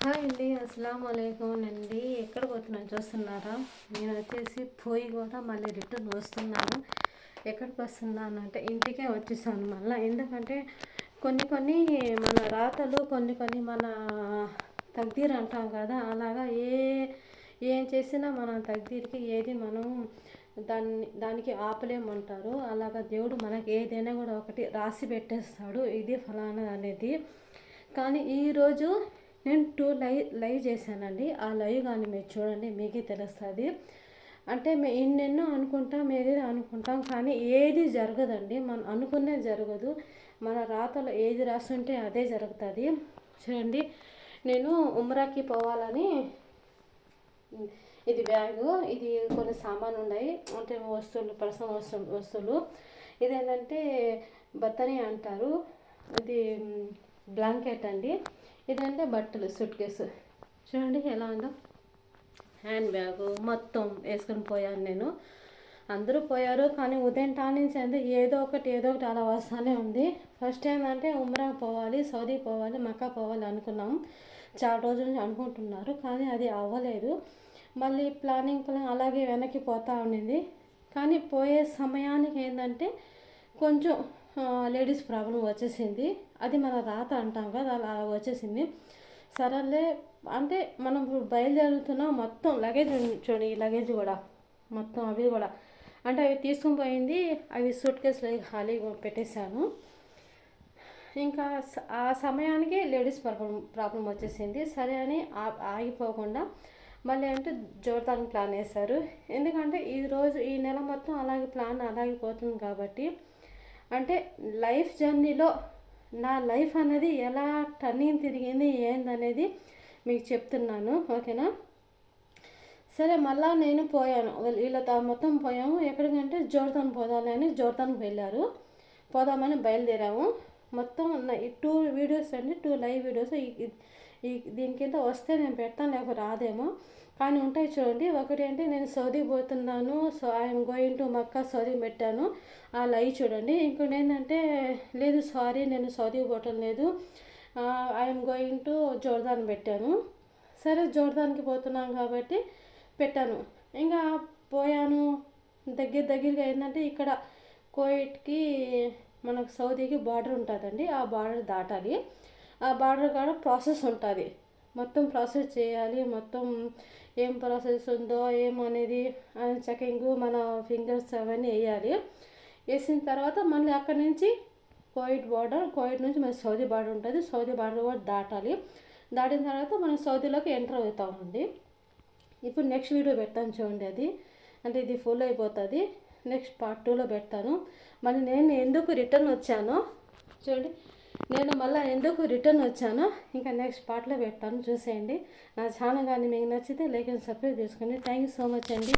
Hi అండి, అస్సలం వాలేకుం అండి. ఎక్కడ పోతున్నాను చూస్తున్నారా? నేను వచ్చేసి పోయి కూడా మళ్ళీ రిటర్న్ వస్తున్నాను. ఎక్కడికి వస్తున్నాను అంటే ఇంటికే వచ్చేసాను మళ్ళీ. ఎందుకంటే కొన్ని మన రాతలు, కొన్ని మన తగ్దీర్ అంటాం కదా, అలాగా ఏం చేసినా మన తగ్దీర్కి ఏది మనం దానికి ఆపలేమంటారు. అలాగా దేవుడు మనకి ఏదైనా కూడా ఒకటి రాసి పెట్టేస్తాడు, ఇది ఫలానా అనేది. కానీ ఈరోజు నేను 2 లైవ్ చేశానండి. ఆ లైవ్ కానీ మీరు చూడండి, మీకే తెలుస్తుంది. అంటే మేము ఎన్నెన్నో అనుకుంటాం, ఏదేదో అనుకుంటాం, కానీ ఏది జరగదండి. మనం అనుకునే జరగదు. మన రాతలో ఏది రాస్తుంటే అదే జరుగుతుంది. చూడండి, నేను ఉమ్రాకి పోవాలని, ఇది బ్యాగు, ఇది కొన్ని సామాన్లు ఉన్నాయి, అంటే వస్తువులు, పర్సనల్ వస్తువులు. ఇదేంటంటే బత్తని అంటారు, ఇది బ్లాంకెట్ అండి. ఇదంటే బట్టలు, సూట్ కేసు. చూడండి ఎలా ఉందో, హ్యాండ్ బ్యాగు మొత్తం వేసుకొని పోయాను నేను. అందరూ పోయారు, కానీ ఉదయం నుంచి అంటే ఏదో ఒకటి అలా వస్తూనే ఉంది. ఫస్ట్ ఏంటంటే ఉమ్రా పోవాలి, సౌదీ పోవాలి, మక్కా పోవాలి అనుకున్నాం. చాలా రోజుల నుంచి అనుకుంటున్నారు, కానీ అది అవ్వలేదు. మళ్ళీ ప్లానింగ్ అలాగే వెనక్కి పోతూ ఉండింది. కానీ పోయే సమయానికి ఏంటంటే కొంచెం లేడీస్ ప్రాబ్లం వచ్చేసింది. అది మన రాత అంటాం కదా, అలా వచ్చేసింది. సరేలే అంటే మనం ఇప్పుడు బయలుదేరుతున్నాం. మొత్తం లగేజ్ చూడండి, ఈ లగేజ్ కూడా మొత్తం అవి కూడా అంటే అవి తీసుకుని పోయింది. అవి సూట్ కేసులో ఖాళీ పెట్టేశాను. ఇంకా ఆ సమయానికి లేడీస్ ప్రాబ్లం వచ్చేసింది. సరే అని ఆగిపోకుండా మళ్ళీ అంటే జోర్దాన్ ప్లాన్ వేశారు. ఎందుకంటే ఈ నెల మొత్తం అలాగే పోతుంది కాబట్టి, అంటే లైఫ్ జర్నీలో నా లైఫ్ అనేది ఎలా టర్నింగ్ తిరిగింది ఏందనేది మీకు చెప్తున్నాను, ఓకేనా? సరే, మళ్ళీ నేను పోయాను, వీళ్ళతో మొత్తం పోయాము. ఎక్కడికంటే జోర్దాన్ పోదామని జోర్దాన్కి వెళ్ళారు. పోదామని బయలుదేరాము. మొత్తం 2 వీడియోస్ అండి, 2 లైవ్ వీడియోస్. దీని కింద వస్తే నేను పెడతాను, లేకపోతే రాదేమో, కానీ ఉంటాయి చూడండి. ఒకటి అంటే నేను సౌదీ పోతున్నాను, so I'm going to Mecca, Saudi పెట్టాను, ఆ లైవ్ చూడండి. ఇంకోటి ఏంటంటే లేదు సారీ, నేను సౌదీ పోవటం లేదు, ఐఎమ్ గోయింగ్ టు జోర్దాన్ పెట్టాను. సరే, జోర్దాన్కి పోతున్నాను కాబట్టి పెట్టాను. ఇంకా పోయాను. దగ్గరగా ఏంటంటే ఇక్కడ కువైట్కి మనకు సౌదీకి బార్డర్ ఉంటుందండి. ఆ బార్డర్ దాటాలి. ఆ బార్డర్ కాడ ప్రాసెస్ ఉంటుంది, మొత్తం ప్రాసెస్ చేయాలి. మొత్తం ఏం ప్రాసెస్ ఉందో ఏమనేది చెకింగ్, మన ఫింగర్స్ అవన్నీ వేయాలి. వేసిన తర్వాత మళ్ళీ అక్కడి నుంచి కువైట్ నుంచి మన సౌదీ బార్డర్ ఉంటుంది. సౌదీ బార్డర్ కూడా దాటాలి. దాటిన తర్వాత మనం సౌదీలోకి ఎంటర్ అవుతామండి. ఇప్పుడు నెక్స్ట్ వీడియో పెడతాను చూడండి. అది అంటే ఇది ఫుల్ అయిపోతుంది. నెక్స్ట్ పార్ట్ 2లో పెడతాను. మళ్ళీ నేను ఎందుకు రిటర్న్ వచ్చానో చూడండి, నేను మళ్ళీ ఎందుకు రిటర్న్ వచ్చానో ఇంకా నెక్స్ట్ పార్ట్లో పెడతాను, చూసేయండి. నా ఛానల్ కానీ మీకు నచ్చితే లైక్ అండ్ సబ్స్క్రైబ్ చేసుకోండి. థ్యాంక్ యూ సో మచ్ అండి.